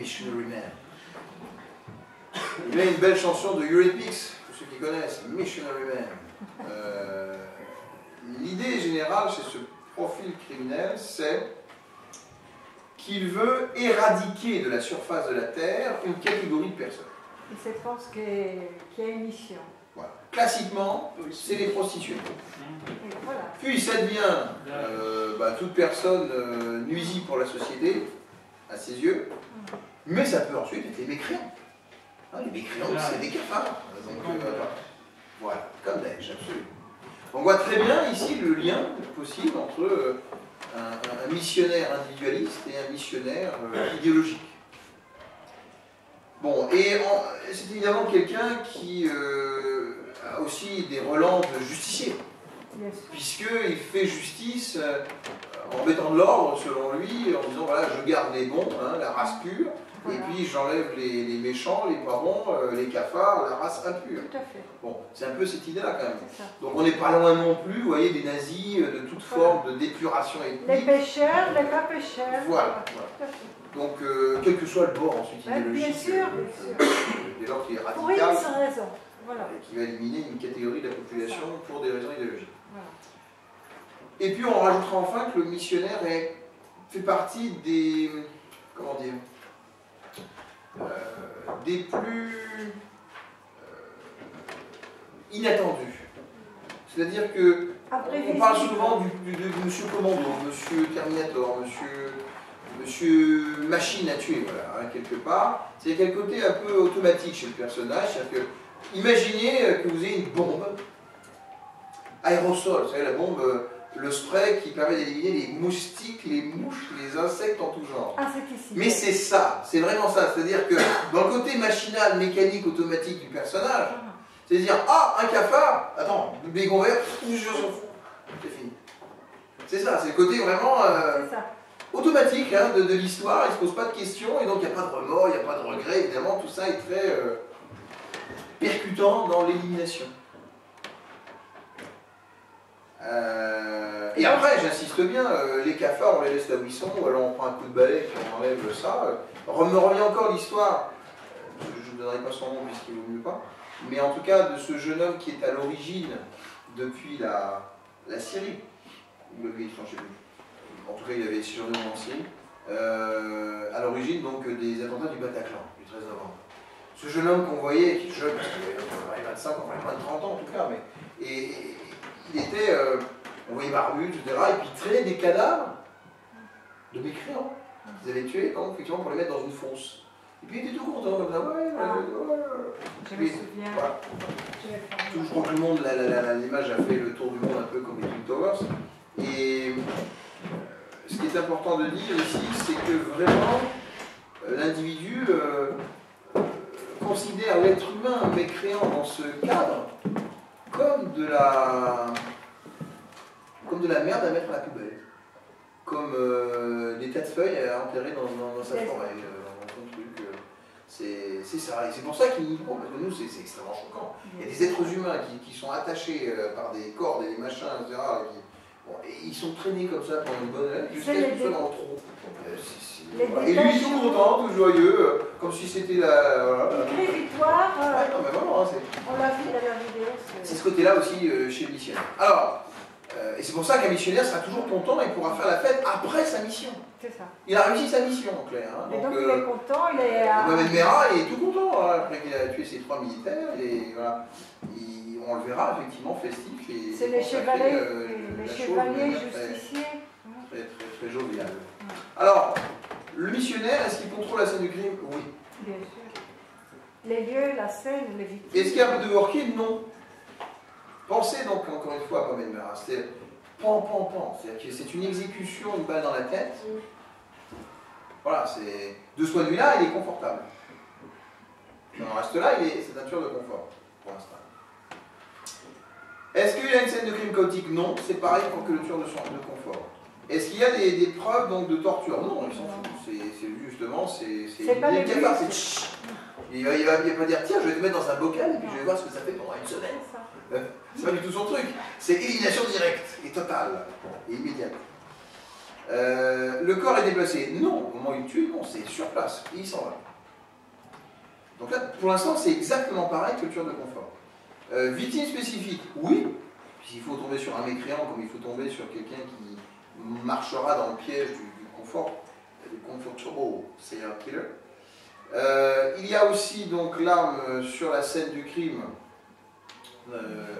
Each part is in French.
Missionary Man. Il y a une belle chanson de Eurythmics, pour ceux qui connaissent, Missionary Man. L'idée générale chez ce profil criminel, c'est qu'il veut éradiquer de la surface de la Terre une catégorie de personnes. Et c'est force qui a une mission. Voilà. Classiquement, c'est les prostituées. Voilà. Puis ça devient toute personne nuisible pour la société, à ses yeux, mais ça peut ensuite être les mécréants. Hein, les mécréants, c'est des cafards. Donc, voilà, comme Daesh, absolument. On voit très bien ici le lien possible entre un missionnaire individualiste et un missionnaire idéologique. Bon, et c'est évidemment quelqu'un qui a aussi des relents de justicier, puisqu'il fait justice en mettant de l'ordre, selon lui, en disant voilà, je garde les bons, hein, la race pure, voilà. Et puis j'enlève les méchants, les pas bons, les cafards, la race impure. Tout à fait. Bon, c'est un peu cette idée-là quand même. Donc on n'est pas loin non plus, vous voyez, des nazis de toute forme de d'épuration ethnique. Les pêcheurs, les pas pêcheurs. Voilà. Donc, quel que soit le bord ensuite idéologique, bien sûr. dès lors qu'il est radical, pour une sans raison. Voilà. Qui va éliminer une catégorie de la population pour des raisons idéologiques. Voilà. Et puis on rajoutera enfin que le missionnaire fait partie des, comment dire, des plus inattendus. C'est-à-dire que on parle souvent de Monsieur Commando, Monsieur Terminator, Monsieur Machine à tuer, voilà, hein, quelque part. C'est quel côté un peu automatique chez le personnage, c'est-à-dire que imaginez que vous ayez une bombe aérosol, vous savez la bombe, le spray qui permet d'éliminer les moustiques, les mouches, les insectes en tout genre. Ah, c'est ici. Mais c'est ça, c'est vraiment ça, c'est-à-dire que dans le côté machinal, mécanique, automatique du personnage, c'est-à-dire, ah, un cafard, attends, bégon vert, je s'en fous, c'est fini. C'est ça, c'est le côté vraiment automatique hein, de l'histoire, il ne se pose pas de questions, et donc il n'y a pas de remords, il n'y a pas de regrets, évidemment, tout ça est très percutant dans l'élimination. Et après, j'insiste bien, les cafards, on les laisse là où ils sont, ou alors on prend un coup de balai et on enlève ça. Me revient encore l'histoire, je ne donnerai pas son nom puisqu'il vaut mieux pas, mais en tout cas de ce jeune homme qui est à l'origine, depuis la Syrie, ou le pays, je ne sais plus. En tout cas, il avait séjourné en Syrie, à l'origine donc des attentats du Bataclan, du 13 novembre. Ce jeune homme qu'on voyait, qui est jeune, parce qu'il avait 25 ans, enfin 30 ans en tout cas, mais il était, on voyait barbu, etc., et puis il traînait des cadavres de mécréants qu'ils avaient tués, donc, effectivement, pour les mettre dans une fosse. Et puis il était tout content, comme ça, Je me souviens. Voilà. Je crois que tout le monde, l'image a fait le tour du monde un peu comme les Twin Towers. Et ce qui est important de dire ici, c'est que vraiment, l'individu considère l'être humain mécréant dans ce cadre comme de la merde à mettre à la poubelle, comme des tas de feuilles à enterrer dans sa forêt, dans son truc. C'est ça, et c'est pour ça qu'il nous parce que nous c'est extrêmement choquant. Il y a des êtres humains qui sont attachés par des cordes et des machins, etc. Et ils sont traînés comme ça pendant une bonne heure, jusqu'à ce qu'ils soient dans le trou. Et lui, tout content, tout joyeux, comme si c'était la... Voilà, une victoire. Ouais, non, mais vraiment, on l'a vu dans la vidéo. C'est ce côté-là aussi chez le missionnaire. Alors, et c'est pour ça qu'un missionnaire sera toujours content et pourra faire la fête après sa mission. C'est ça. Il a réussi sa mission, en clair. Hein. Et donc il est content, il est... Mohamed Merah, il est tout content, hein, après qu'il a tué ses 3 militaires, et voilà. On le verra effectivement festif. C'est les chevaliers, justiciers. Très jovial. Alors, le missionnaire, est-ce qu'il contrôle la scène du crime? Oui. Bien sûr. Les lieux, la scène, les victimes. Est-ce qu'il y a un peu de working? Non. Pensez donc encore une fois à Mohamed Merah. C'est pan. C'est-à-dire que c'est une exécution, une balle dans la tête. Voilà, c'est... De ce point de vue-là, il est confortable. Dans le reste là, c'est nature de confort, pour l'instant. Est-ce qu'il y a une scène de crime chaotique? Non, c'est pareil pour que le tueur de confort. Est-ce qu'il y a des preuves donc, de torture? Non, ils s'en foutent. C'est justement, c'est pas des cafard, c'est il va pas dire tiens, je vais te mettre dans un bocal et puis je vais voir ce que ça fait pendant une semaine. C'est pas du tout son truc. C'est élimination directe et totale et immédiate. Le corps est déplacé. Non, au moment où il tue, non, c'est sur place. Et il s'en va. Donc là, pour l'instant, c'est exactement pareil que le tueur de confort. Victime spécifique, oui. Il faut tomber sur un mécréant comme il faut tomber sur quelqu'un qui marchera dans le piège du confort, du comfortable serial killer. Il y a aussi donc l'arme sur la scène du crime.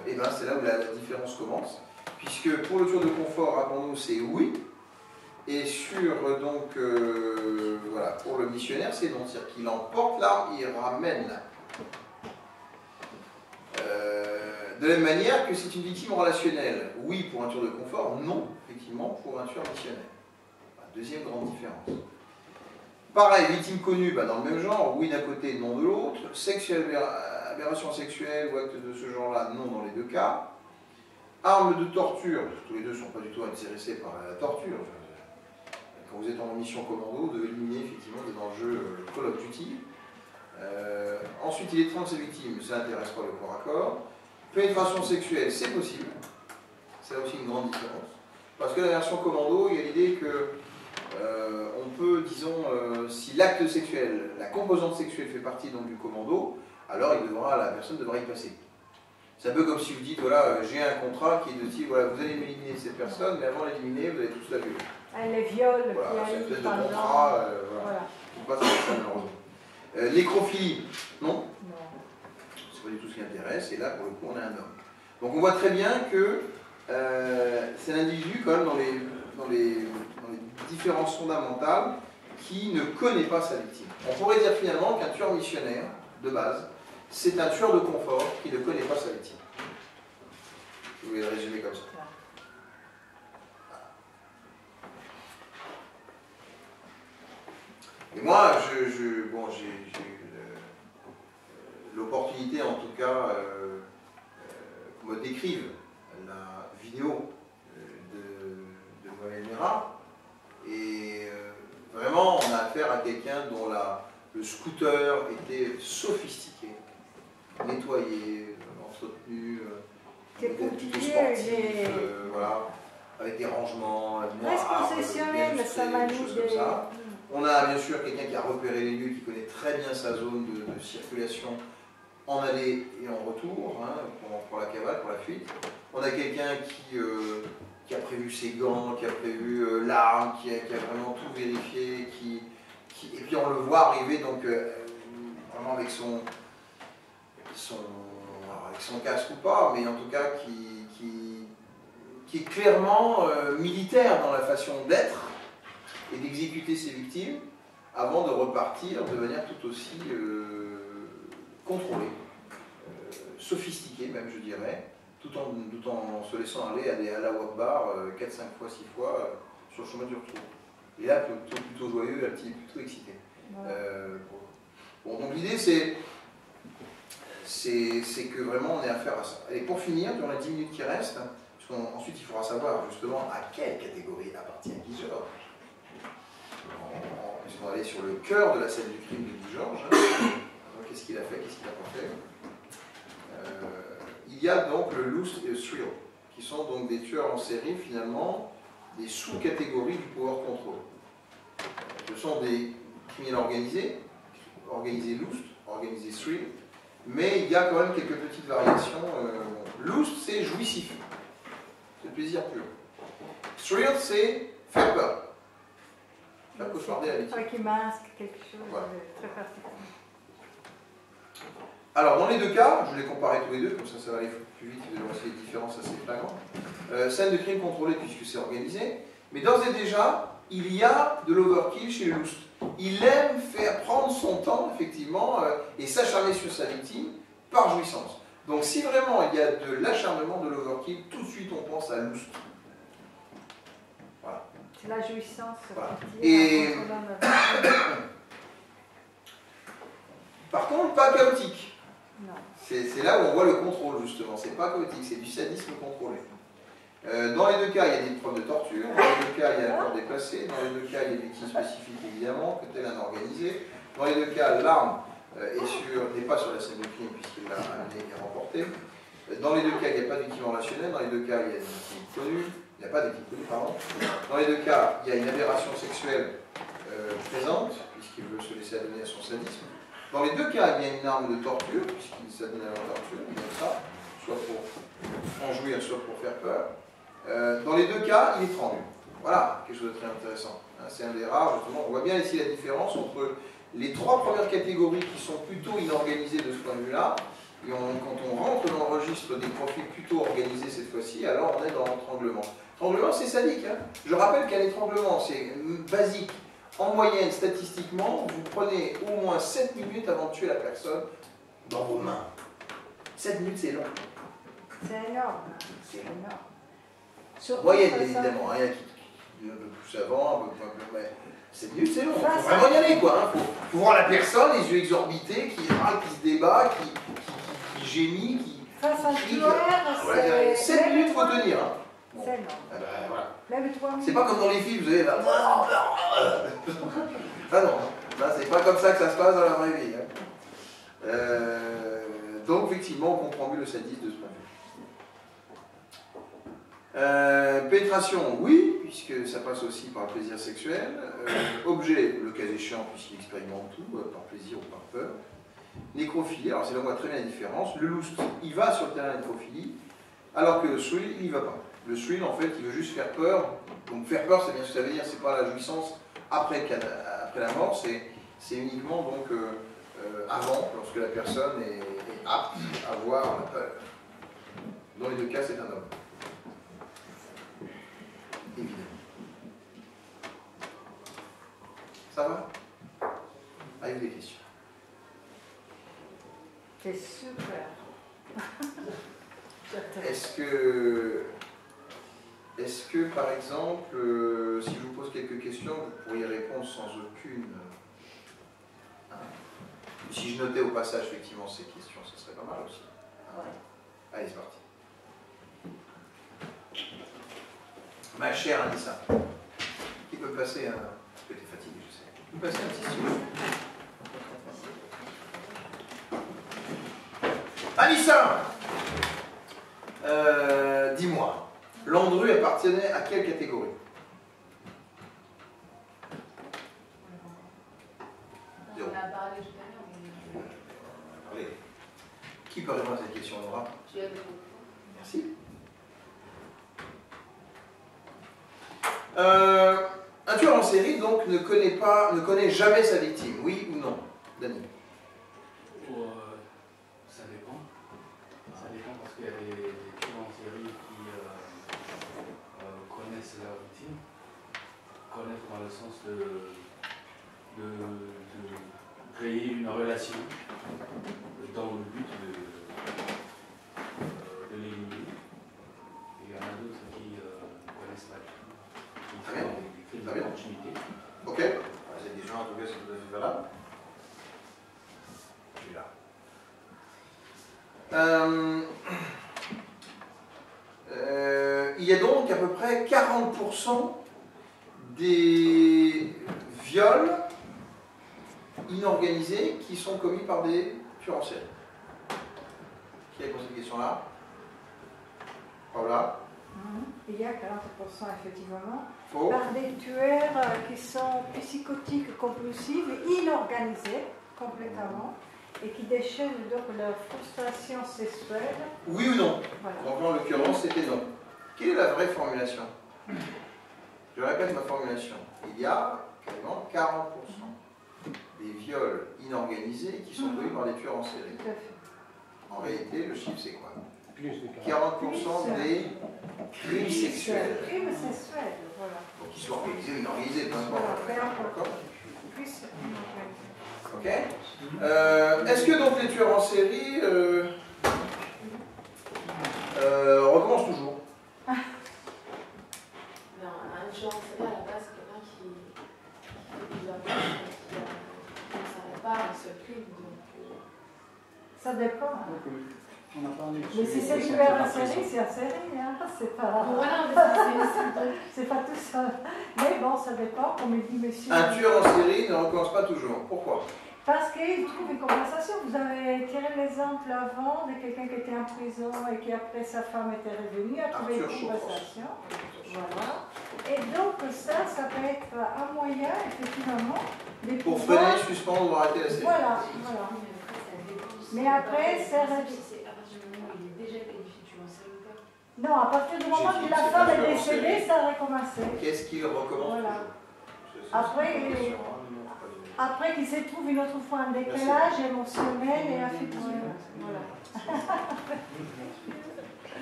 Et ben c'est là où la différence commence, puisque pour le tueur de confort, rappelons-nous, c'est oui, et sur donc voilà, pour le missionnaire, c'est non, c'est-à-dire qu'il emporte l'arme, il ramène. De la même manière que c'est une victime relationnelle, oui pour un tueur de confort, non effectivement pour un tueur missionnaire. Deuxième grande différence. Pareil, victime connue, dans le même genre, oui d'un côté, non de l'autre. Aberration sexuelle ou acte de ce genre-là, non dans les deux cas. Armes de torture, tous les deux ne sont pas du tout intéressés par la torture. Quand vous êtes en mission commando, vous devez éliminer effectivement des enjeux Call of Duty. Ensuite, il étrangle ses victimes, ça n'intéresse pas le corps à corps. Pénétration sexuelle, c'est possible. C'est là aussi une grande différence. Parce que la version commando, il y a l'idée que on peut, disons, si l'acte sexuel, la composante sexuelle fait partie donc du commando, alors la personne devra y passer. C'est un peu comme si vous dites, voilà, j'ai un contrat qui est de type, voilà, vous allez éliminer cette personne, mais avant d'éliminer, vous allez tous la violer. Les viols, voilà, c'est une espèce de contrat, voilà. Qui passe avec ça, malheureusement. Nécrophilie, non. C'est pas du tout ce qui intéresse, et là, pour le coup, on a un homme. Donc on voit très bien que c'est l'individu, quand même, dans les différences fondamentales, qui ne connaît pas sa victime. On pourrait dire finalement qu'un tueur missionnaire, de base, c'est un tueur de confort qui ne connaît pas sa victime. Je vais le résumer comme ça. Et moi, j'ai eu l'opportunité, en tout cas, qu'on me décrive la vidéo de Mohamed Merah. Et vraiment, on a affaire à quelqu'un dont le scooter était sophistiqué, nettoyé, entretenu, plutôt sportif, voilà, avec des rangements noirs, concessionnel, ça m'a mis choses comme ça. On a bien sûr quelqu'un qui a repéré les lieux, qui connaît très bien sa zone de circulation en aller et en retour, hein, pour la cavale, pour la fuite. On a quelqu'un qui a prévu ses gants, qui a prévu l'arme, qui a vraiment tout vérifié, et puis on le voit arriver donc vraiment avec son casque ou pas, mais en tout cas qui est clairement militaire dans la façon d'être et d'exécuter ses victimes avant de repartir de manière tout aussi contrôlée, sophistiquée même je dirais, tout en se laissant aller à des Allahu Akbar 4, 5 fois, 6 fois sur le chemin du retour. Et là, plutôt joyeux, là, plutôt excité. Ouais. Bon, donc l'idée, c'est que vraiment on ait affaire à ça. Et pour finir, durant les 10 minutes qui restent, parce qu'ensuite il faudra savoir justement à quelle catégorie appartient Guy Georges. On va aller sur le cœur de la scène du crime de Guy Georges. Qu'est-ce qu'il a fait, qu'est-ce qu'il n'a pas fait. Il y a donc le Lust et le Thrill, qui sont donc des tueurs en série finalement, des sous-catégories du power control. Ce sont des criminels organisés Lust, organisés Thrill, mais il y a quand même quelques petites variations. Lust, c'est jouissif, c'est le plaisir pur. Thrill, c'est faire peur. Faire cauchemarder la victime. Qui masque quelque chose de très particulier. Alors, dans les deux cas, je vais les comparer tous les deux, comme ça va aller plus vite, vous allez voir si les différences assez flagrantes. Scène de crime contrôlée puisque c'est organisé, mais d'ores et déjà, il y a de l'overkill chez le Lust. Il aime faire prendre son temps, effectivement, et s'acharner sur sa victime par jouissance. Donc, si vraiment il y a de l'acharnement, de l'overkill, tout de suite on pense à Lust. Voilà. C'est la jouissance. Voilà. Et par contre, pas chaotique. C'est là où on voit le contrôle, justement. C'est pas chaotique, c'est du sadisme contrôlé. Dans les deux cas, il y a des preuves de torture. Dans les deux cas, il y a un corps déplacé. Dans les deux cas, il y a des victimes spécifiques, évidemment, que tel un organisé. Dans les deux cas, l'arme n'est pas sur la scène de crime, puisqu'il l'a amené et remporté. Dans les deux cas, il n'y a pas de victime relationnelle. Dans les deux cas, il y a des victimes connues. Il n'y a pas d'équipe connue, pardon. Dans les deux cas, il y a une aberration sexuelle présente, puisqu'il veut se laisser adonner à son sadisme. Dans les deux cas, il y a une arme de torture, puisqu'il s'adonne à la torture, il aime ça, soit pour en jouir, soit pour faire peur. Dans les deux cas, il étrangle. Voilà, quelque chose de très intéressant. C'est un des rares, justement. On voit bien ici la différence entre les trois premières catégories qui sont plutôt inorganisées de ce point de vue-là, et quand on rentre dans le registre des profils plutôt organisés cette fois-ci, alors on est dans l'étranglement. L'étranglement, c'est sadique. Hein. Je rappelle qu'un étranglement, c'est basique. En moyenne, statistiquement, vous prenez au moins 7 minutes avant de tuer la personne dans vos mains. 7 minutes, c'est long. C'est énorme. C'est énorme. Surtout Moyenne, ça, évidemment. Hein, il y a qui un peu plus avant, un peu plus... Mais 7 minutes, c'est long. Il Ça, faut vraiment y aller, quoi. Il faut voir la personne, les yeux exorbités, qui râle, qui se débat, qui gémit, qui... Face à un crie. tueur, Voilà, 7 minutes, il faut tenir. Hein. Bon. C'est énorme. Ah ben, voilà. Lève-toi. C'est pas comme dans les films, vous avez là. Ah non, là c'est pas comme ça que ça se passe dans la vraie vie. Hein. Donc effectivement, on comprend mieux le sadisme de ce point de vue. Pénétration, oui, puisque ça passe aussi par le plaisir sexuel. Objet, le cas échéant, puisqu'il expérimente tout, par plaisir ou par peur. Nécrophilie, alors c'est là où on voit très bien la différence. Le lust, il va sur le terrain de la nécrophilie, alors que le thrill, il n'y va pas. Le thrill, en fait, il veut juste faire peur. Donc faire peur, c'est bien ce que ça veut dire, c'est pas la jouissance après la mort, c'est uniquement donc avant, lorsque la personne est apte à voir la peur. Dans les deux cas, c'est un homme. Évidemment. Ça va? Avez-vous des questions? C'est super. Est-ce que, par exemple, si je vous pose quelques questions, vous pourriez répondre sans aucune... Hein? Si je notais au passage, effectivement, ces questions, ce serait pas mal aussi. Ouais. Allez, c'est parti. Ma chère Anissa, qui peut passer un... Parce que tu es fatiguée, je sais. Vous passer un petit souffle. Anissa, dis-moi, Landru appartenait à quelle catégorie? On en a parlé tout à l'heure. Allez. Qui peut répondre à cette question, Laura? Tu as beaucoup. Merci. Un tueur en série, donc, ne connaît jamais sa victime, oui ou non? Dani? Ça dépend. Ça dépend parce qu'il y a des tueurs en série qui connaissent leur victime. Connaître dans le sens de créer une relation dans le but de l'éliminer. Et il y en a d'autres qui ne connaissent pas du tout. Qui font des crimes d'opportunité. Ok. C'est des gens, en tout cas, c'est tout à fait valable. Je suis là. Il y a donc à peu près 40% des viols inorganisés qui sont commis par des tueurs en série. Qui a posé cette question-là? Voilà. Il y a 40% effectivement. Faux. Par des tueurs qui sont psychotiques, compulsifs, inorganisés complètement, et qui déchaînent donc leur frustration sexuelle. Oui ou non? Voilà. Donc en l'occurrence, c'était non. Quelle est la vraie formulation? Je répète ma formulation. Il y a carrément 40% des viols inorganisés qui sont commis par des tueurs en série. Tout à fait. En réalité, le chiffre, c'est quoi? Plus de 40% des crimes sexuels. Crimes sexuels, voilà. Donc qu'ils soient organisés ou inorganisés, peu importe. Voilà, D'accord? plus inorganisés. Ok. Est-ce que donc les tueurs en série recommencent toujours? Non, un tueur en série à la base, c'est quelqu'un qui fait plusieurs crimes, qui ne s'arrête pas à un seul crime. Donc, Ça dépend. On a parlé de Mais si c'est tueur en série, c'est en série, hein. C'est pas... Voilà, mais c'est pas tout seul. Mais bon, ça dépend, comme il dit monsieur. Un tueur en série ne recommence pas toujours. Pourquoi? Parce qu'il trouve une compensation. Vous avez tiré l'exemple avant de quelqu'un qui était en prison et qui après sa femme était revenue, a trouvé une compensation. Voilà. Et donc ça peut être un moyen, effectivement, de Pour pouvoir... freiner, suspendre ou arrêter la série. Voilà, voilà. Mais après, c'est... à partir du moment où il est déjà qualifié tueur en série ou pas? Non, à partir du moment où la femme est décédée, ça a recommencé. Qu'est-ce qu'il recommence Voilà. toujours? Après qu'il se trouve une autre fois un décalage émotionnel et affectueux. Voilà.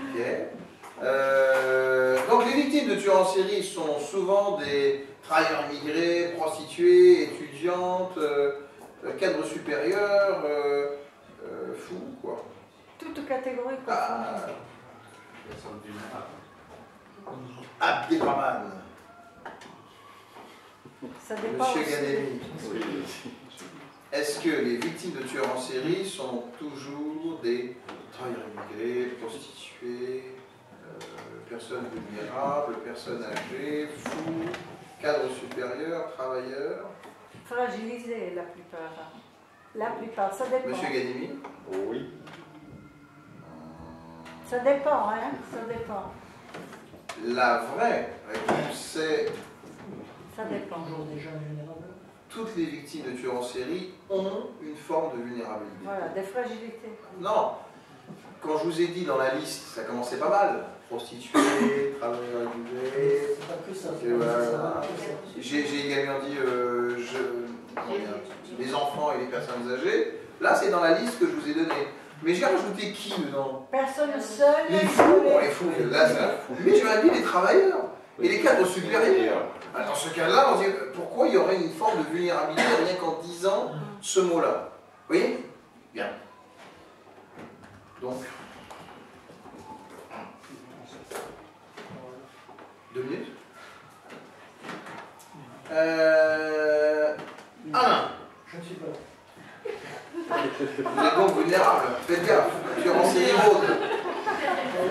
Ok. Donc les victimes de tueurs en série sont souvent des travailleurs immigrés, prostituées, étudiantes, cadres supérieurs, fous, quoi. Toute catégorie Ah, confondue. Personne vulnérable. Abdelrahman, Ça dépend Monsieur aussi. Gademi. Est-ce que les victimes de tueurs en série sont toujours des travailleurs immigrés, prostituées, personnes vulnérables, personnes âgées, fous, cadres supérieurs, travailleurs? Fragilisé la plupart. La plupart, ça dépend. Monsieur Gademi? Oui. Ça dépend, hein, ça dépend. La vraie réponse, c'est Ça dépend. Toujours des gens vulnérables. toutes les victimes de tueurs en série ont une forme de vulnérabilité. Voilà, des fragilités. Non, quand je vous ai dit dans la liste, ça commençait pas mal. Prostituées, travailleurs immigrés. C'est pas que ça. Et voilà. J'ai également dit les enfants et les personnes âgées. Là, c'est dans la liste que je vous ai donnée. Mais j'ai rajouté qui dedans? Personne seule. Les fous, bon, les fous, là, ça. Mais j'ai même dit les travailleurs et les cadres supérieurs. Alors, dans ce cas-là, on dit pourquoi il y aurait une forme de vulnérabilité rien qu'en disant ce mot-là? Vous voyez? Bien. Donc, 2 minutes. Alain, Je ne suis pas là. vous êtes donc vulnérable. Faites gaffe. Tu es renseigné autre.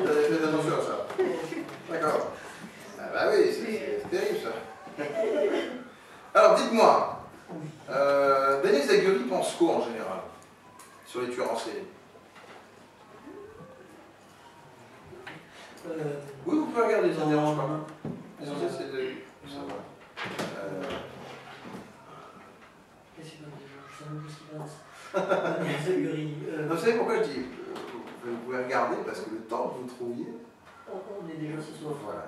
Faites attention à ça. D'accord. Ah bah oui, c'est terrible ça. Alors dites-moi, Denis Zaguri pense quoi en général sur les tueurs en série? Oui, vous pouvez regarder, ça ne dérange pas. L'essentiel c'est de savoir. Qu'est-ce qu'il va dire? Je sais même plus ce qu'il pense. Zaguri. Vous savez pourquoi je dis vous pouvez regarder parce que le temps que vous trouviez. On est déjà ce soir. Voilà.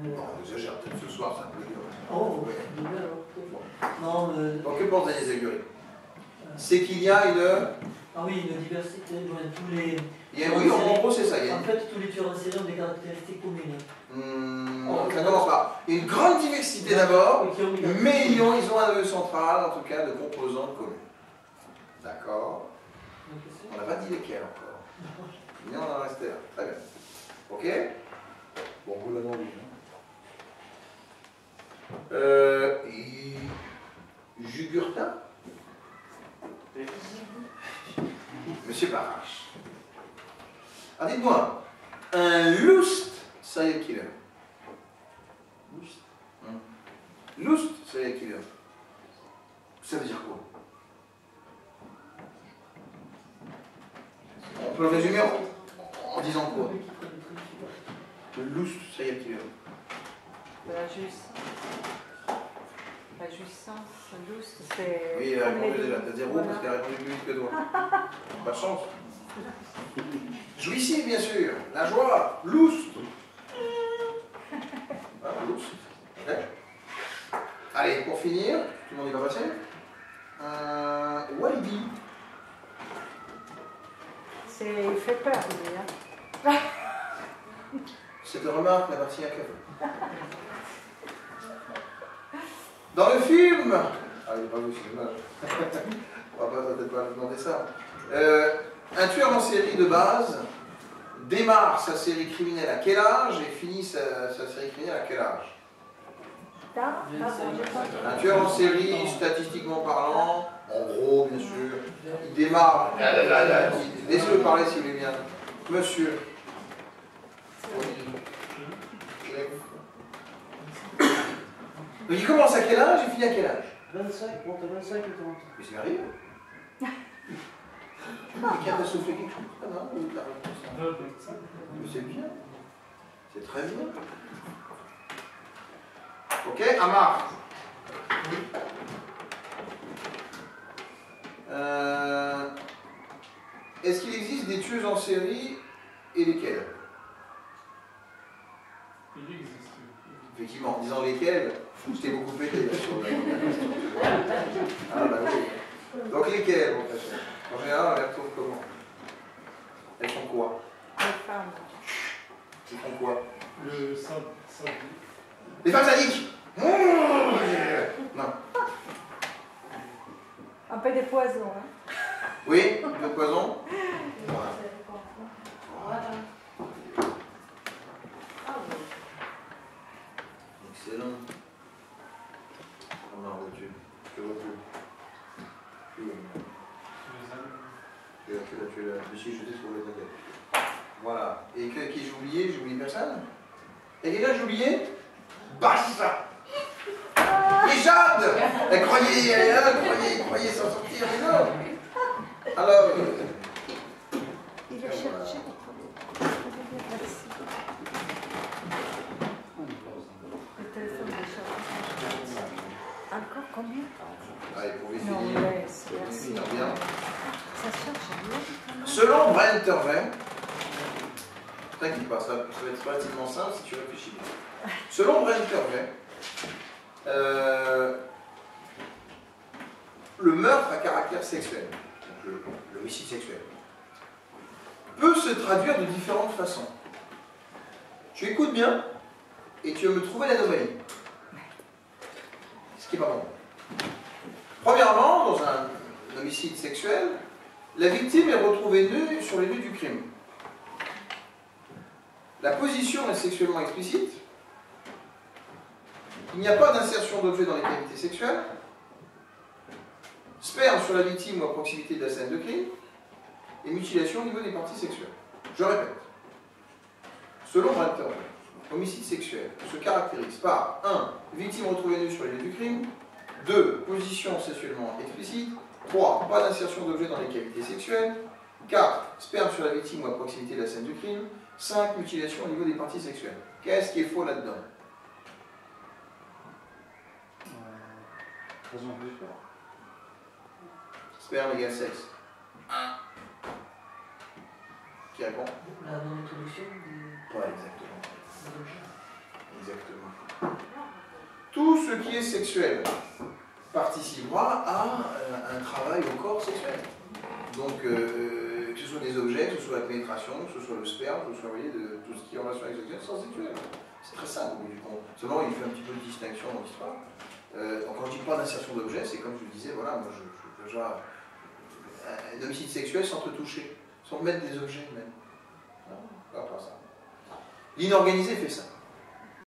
On est Non, là. j'exagère peut-être ce soir, c'est un peu dur. Oh, Ouais. bien alors. Non, mais. Donc que pense Denis Zaguri? C'est qu'il y a une. Ah oui, une diversité. Ouais, tous les. Oui, en gros, c'est ça. Il y a En fait, tous les tueurs en série ont des caractéristiques communes. ça commence par une grande diversité d'abord, Et qui ont des mais ils ont un nœud central, en tout cas, de composantes communes. D'accord. On n'a pas dit lesquels encore. Mais on en restait là. Très bien. Ok? Bon, vous l'avez envie. Jugurtha? Monsieur Parache. Ah, dites-moi, un loust serial killer. Loust serial killer. Ça veut dire quoi? On peut le résumer en disant quoi? Le loust serial killer. La jouissance, douce, c'est... Oui, il a comme les répondu deux. déjà. T'as 0 Voilà. parce qu'elle a répondu plus vite que toi. Pas de chance. Jouissif, bien sûr. La joie. Loust. Ah, loust. Ok. Allez, pour finir, tout le monde est pas passé. Walibi. Il fait peur, lui. Hein. Cette remarque n'appartient qu'à vous. Dans le film. Ah, il n'est pas vu, c'est dommage. On va peut-être pas lui demander ça. Un tueur en série de base démarre sa série criminelle à quel âge et finit sa série criminelle à quel âge? J'ai pas... Un tueur en série, statistiquement parlant, en gros, bien sûr, il démarre. Laissez-le parler si vous voulez bien. Monsieur. Il commence à quel âge et finit à quel âge? 25, monte à 25 et 30. Mais c'est merveilleux. Quelqu'un peut souffler quelque chose? Ah non, mais c'est bien. C'est très bien. Ok, Amar. Est-ce qu'il existe des tueuses en série et lesquelles? Il existe. Effectivement, en disant lesquelles, je t'ai beaucoup aidé là, sur la... Ah bah oui. Donc lesquelles, mon frère? En général, on les retrouve comment? Elles font quoi? Les femmes. Elles font quoi? Le sable. Les femmes sadiques! Non. Un peu de poison, hein? Oui, un peu de poison? Voilà. Excellent. On a reçu. Je vois plus. Tu l'as. Je me suis jeté sur le tête. Voilà. Et qui j'ai oublié? J'ai oublié personne? Et quelqu'un j'ai oublié? Basta! Et Jade! Elle croyait, elle croyait s'en sortir, mais non! Alors. Il a cherché. Le téléphone de Charles. Encore combien? Allez, pour les Non, finir. laisse, merci. Bien. Ça cherche bien. Selon Brent Tervain, t'inquiète pas, ça va être relativement simple si tu réfléchis bien. Selon Brent Tervain, le meurtre à caractère sexuel, donc l'homicide sexuel, peut se traduire de différentes façons. Tu écoutes bien et tu vas me trouver l'anomalie. Ce qui est pas bon. Premièrement, dans un homicide sexuel, la victime est retrouvée nue sur les lieux du crime. La position est sexuellement explicite. Il n'y a pas d'insertion d'objet dans les cavités sexuelles. Sperme sur la victime ou à proximité de la scène de crime. Et mutilation au niveau des parties sexuelles. Je répète. Selon Brent, homicide sexuel se caractérise par 1. Victime retrouvée nue sur les lieux du crime. 2. Position sexuellement explicite. 3. Pas d'insertion d'objet dans les cavités sexuelles. 4. Sperme sur la victime ou à proximité de la scène du crime. 5. Mutilation au niveau des parties sexuelles. Qu'est-ce qui est faux là-dedans? Sperme égale sexe. Qui répond? La non-introduction des... Pas exactement. Exactement. Tout ce qui est sexuel participera à un travail au corps sexuel. Donc, que ce soit des objets, que ce soit la pénétration, que ce soit le sperme, que ce soit de tout ce qui est en relation avec le sexuel, sans sexuel. C'est très simple au bout du compte. Seulement, il fait un petit peu de distinction dans l'histoire. Quand je dis pas d'insertion d'objet, c'est comme je le disais, voilà, moi déjà un homicide sexuel sans te toucher, sans mettre des objets même. Non, pas ça. L'inorganisé fait ça.